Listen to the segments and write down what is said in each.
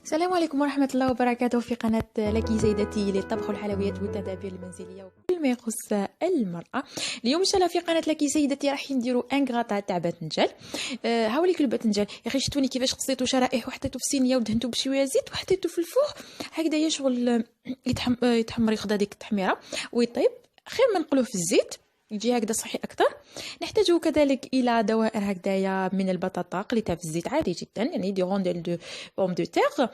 السلام عليكم ورحمة الله وبركاته في قناة لك سيدتي للطبخ والحلويات والتدابير المنزلية وكل ما يخص المرأة. اليوم ان شاء الله في قناة لك سيدتي راح نديروا ان غراطا تاع باذنجان. هاوليك الباذنجان يا اخي شتوني كيفاش قصيتو شرائح وحطيتو في صينية ودهنتو بشوية زيت وحطيتو في الفوق هكذايا شغل يتحمر ياخذ هذيك التحميرة ويطيب. خير ما نقلوه في الزيت يجي هكذا صحي اكثر. نحتاج كذلك الى دوائر هكذايا من البطاطا قليتها في الزيت عادي جدا، يعني دي رونديل دو بوم دو تيغ.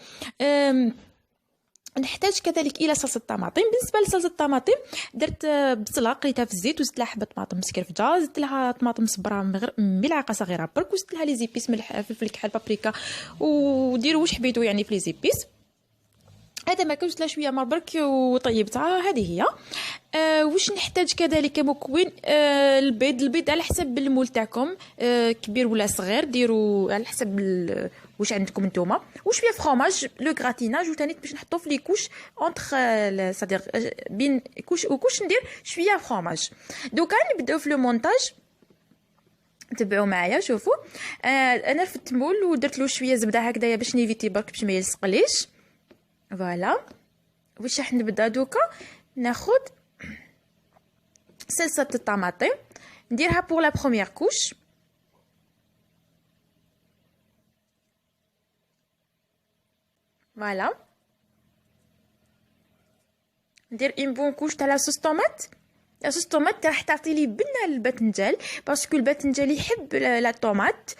نحتاج كذلك الى صلصه الطماطم. بالنسبه لصلصه الطماطم درت بصله قليتها في الزيت وزدت لها حبه طماطم مسكرفجه، زدت لها طماطم صبره ملعقه صغيره برك، وزدت لها لي زيبيس ملح فلفل كحل بابريكا وديروا واش حبيتو يعني في لي زيبيس. هذا ما كنت لا شويه مر برك وطيبتها. هذه هي. واش نحتاج كذلك مكون البيض على حسب المول تاعكم، كبير ولا صغير ديروا على حسب واش عندكم نتوما، وشويه فروماج لو غراتيناج وثاني باش نحطو في لي كوش اونتر صدير بين كوش وكوش ندير شويه فروماج. دوكا نبداو في لو مونتاج، تبعوا معايا. شوفوا انا رفدت المول ودرت له شويه زبده هكذايا باش نيفيتي برك باش ما يلصقليش. فوالا واش راح نبدا دوكا ناخذ صلصه الطماطم نديرها بور لا بروميير كوش. فوالا ندير اون بون كوش تاع لا صوص طوماط. لا صوص طوماط راح تعطي لي بنه للباذنجان باسكو الباذنجان يحب لا طوماط.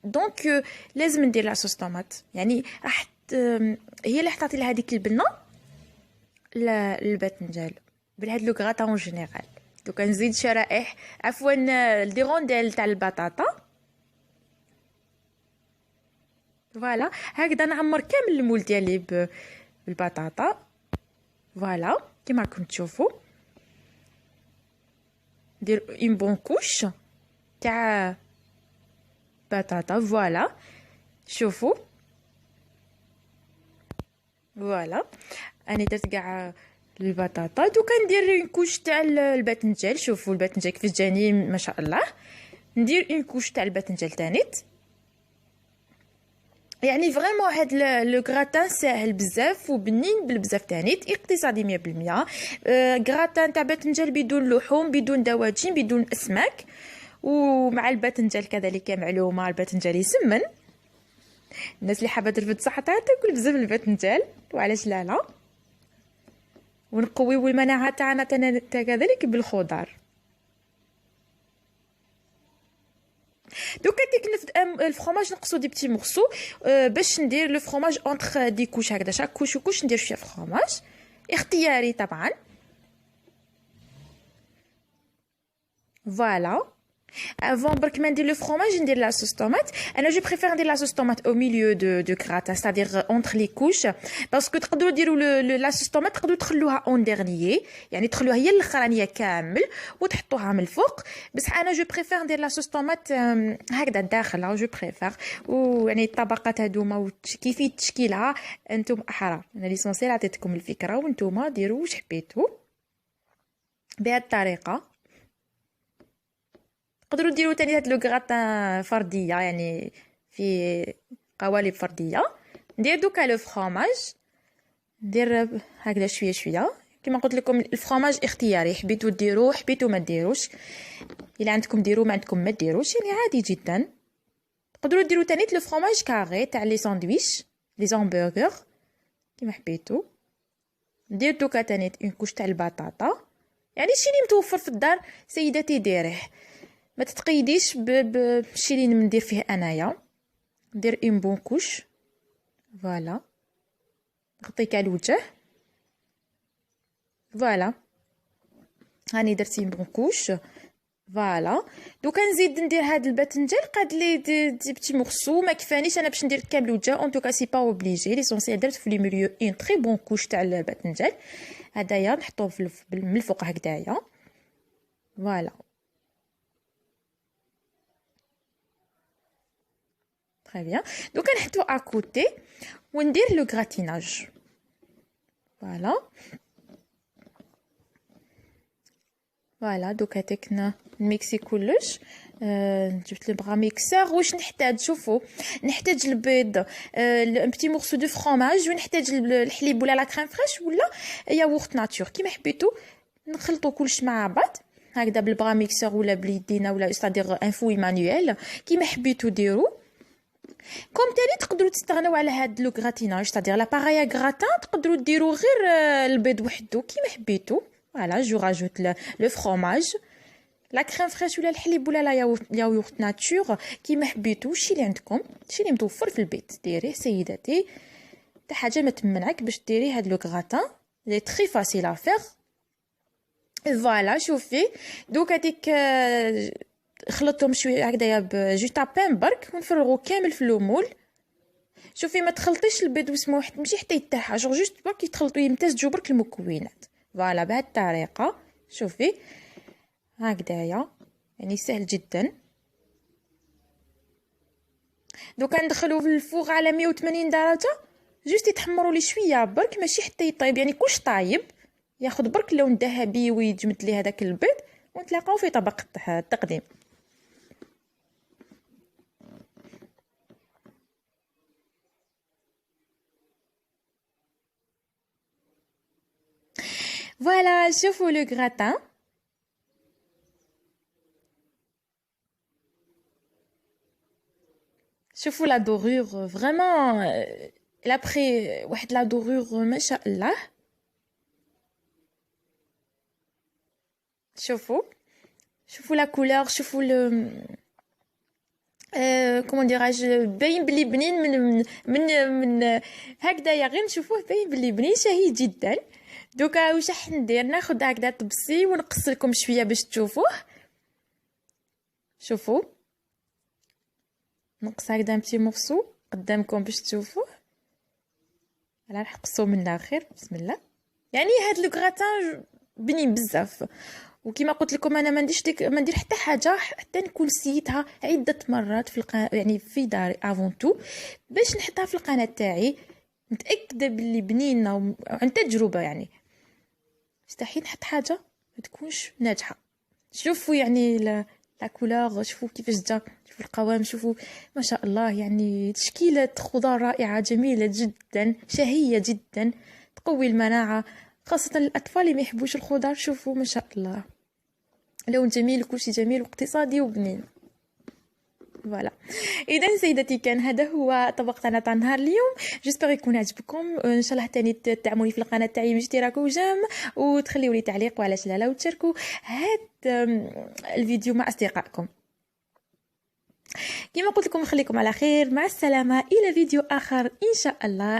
دونك لازم ندير لا صوص طوماط، يعني راح هي اللي تعطي لها هذيك البنه للباذنجان بهاد لو غراتا اون جينيرال. دوكا نزيد شرائح عفوا دي رونديل تاع البطاطا. فوالا هكذا نعمر كامل المول ديالي بالبطاطا. فوالا كيما راكم تشوفوا ندير اون بون كوش تاع بطاطا. فوالا شوفوا فوالا انا درت كاع البطاطا. دوكا ندير اون كوش تاع الباذنجان. شوفوا الباذنجان كيفاش جاني ما شاء الله. ندير اون كوش تاع الباذنجان تانيت. يعني فريمون هاد لو غراتان ساهل بزاف وبنين بزاف تانيت، اقتصادي 100%. غراتان تاع باذنجان بدون لحوم بدون دواجن بدون اسماك، ومع الباذنجان كذلك معلومه الباذنجان يسمن. الناس اللي حابه ترفد صحتها تاكل بزاف الباذنجان وعلاش لا. ونقويو المناعه تاعنا كذلك بالخضار. دوكا كي الفرomage نقصو دي بتي مورسو باش ندير لو فرomage اونتر دي كوش هكذا، شاك كوش وكوش ندير شويه فرomage اختياري طبعا. فوالا avant برك ما ندير لو فرomage ندير لا صوص طوماط. انا جو بريفير ندير لا صوص طوماط او ميليو دو غراتا c'est-à-dire اونتر لي كوش، باسكو تقدروا ديروا لا صوص طوماط تقدروا تخلوها اون ديرنيي، يعني تخلوها هي الاخرانيه كامل وتحطوها من الفوق. بصح انا جو بريفير ندير لا صوص طوماط هكذا داخل جو بريفير. ويعني الطبقات هذوما كيفيه تشكيلها انتم احرار، انا ليسونسيال عطيتكم الفكره وانتم ديروا واش حبيتوا بهذه الطريقه. تقدروا ديروا تاني هاد لو غراتان فرديه، يعني في قوالب فرديه. ندير دوكا لو فرomage ندير هكذا شويه شويه كما قلت لكم. الفرomage اختياري، حبيتوا ديروه حبيتوا ما ديروش، الا عندكم ديروا ما عندكم ما ديروش، يعني عادي جدا. تقدروا ديروا تاني لو فرomage كاري تاع لي ساندويتش لي زامبرغر كيما حبيتوا. ندير دوكا تاني اون كوش تاع البطاطا، يعني شي اللي متوفر في الدار سيداتي ديريه، ما تتقيديش بشي اللي ندير فيه انايا. ندير اون بون كوش. فوالا نغطي كاع الوجه. فوالا هاني درت اون بون كوش. فوالا دوكا نزيد ندير هاد الباذنجان قاد لي دي بتي مورسو ما كفانيش انا باش ندير كامل الوجه. اون توكا سي با اوبليجي، ليسونسيال درت في لي ميليو اون تري بون كوش تاع الباذنجان هدايا نحطوه من الفوق هكذايا. فوالا très bien. دوكا نحطو ا كوتي وندير لو غراتيناج. فوالا فوالا دوكا تكنا نميكسي كلش جبت البغا ميكسور. واش نحتاج؟ شوفوا نحتاج البيض، ان بتي مورسو دو فرomage، ونحتاج الحليب ولا لا كريم فريش ولا ياغورت ناتور كيما حبيتو. نخلطوا كلش مع بعض هكذا بالبغا ميكسور ولا بليدينا ولا استادير ان فوي مانيويل كيما حبيتو ديروا. كوم تاني تقدروا تستغنوا على هاد لو غراتيناج استادير لابارايا غراتان، تقدروا ديروا غير البيض وحده كيما حبيتو. فوالا جو راجوت لو فرomage، لا كريم فريش ولا الحليب ولا لا ياغورت ناتور كيما حبيتو. شي اللي عندكم، شي اللي متوفر في البيت ديريه سيداتي، حتى حاجه ما تمنعك باش ديري هاد لو غراتان لي تري فاسيل ا فير. فوالا شوفي دوك هذيك خلطتهم شويه هكذايا بجو تابان برك ونفرغوا كامل في لومول. شوفي ما تخلطيش البيض وسمو ماشي حتى يتاح، جوست برك يتخلطوا يمتزجوا برك المكونات. فوالا بهذه الطريقه شوفي هكذايا، يعني سهل جدا. دوكا ندخلوه في الفوغ على 180 درجه، جوست يتحمروا لي شويه برك، ماشي حتى يطيب، يعني كلش طايب ياخذ برك لون ذهبي ويجمد لي هذاك البيض. ونتلاقاو في طبق التقديم. فوالا شوفوا لو غراتان. شوفوا لا دورور فريمون لابري واحد لا دورور ما شاء الله. شوفوا لا كولور، شوفوا لو كومون ديراج، باين بلي بنين من هكذايا، غير نشوفوه باين بلي بنين شهي جدا. دوكا واش راح ندير؟ ناخذ هكذا طبسي ونقص لكم شويه باش تشوفوه. شوفوا نقص هكذا بتي مورسو قدامكم باش تشوفوه. انا راح نقصو من الاخر بسم الله. يعني هاد لو غراتان بنين بزاف، وكما قلت لكم انا ما ندير حتى حاجه حتى نكون سيتها عده مرات في يعني في داري افون تو باش نحطها في القناه تاعي متاكده باللي بنينه عن تجربه. يعني مستحيل نحط حاجه ما تكونش ناجحه. شوفوا يعني لا كولور، شوفوا كيفاش جا، شوفوا القوام، شوفوا ما شاء الله. يعني تشكيله خضار رائعه جميله جدا شهيه جدا، تقوي المناعه خاصه الاطفال اللي ما يحبوش الخضار. شوفوا ما شاء الله لون جميل، كلشي جميل واقتصادي وبنين. فوالا اذا سيدتي كان هذا هو طبق تاع نهار اليوم. جيسبر يكون عجبكم، ان شاء الله تاني تدعموني في القناه تاعي باشتراك وجيم، وتخليوا لي تعليق وعلاش لا، وتشاركوا هذا الفيديو مع اصدقائكم. كما قلت لكم خليكم على خير، مع السلامه، الى فيديو اخر ان شاء الله.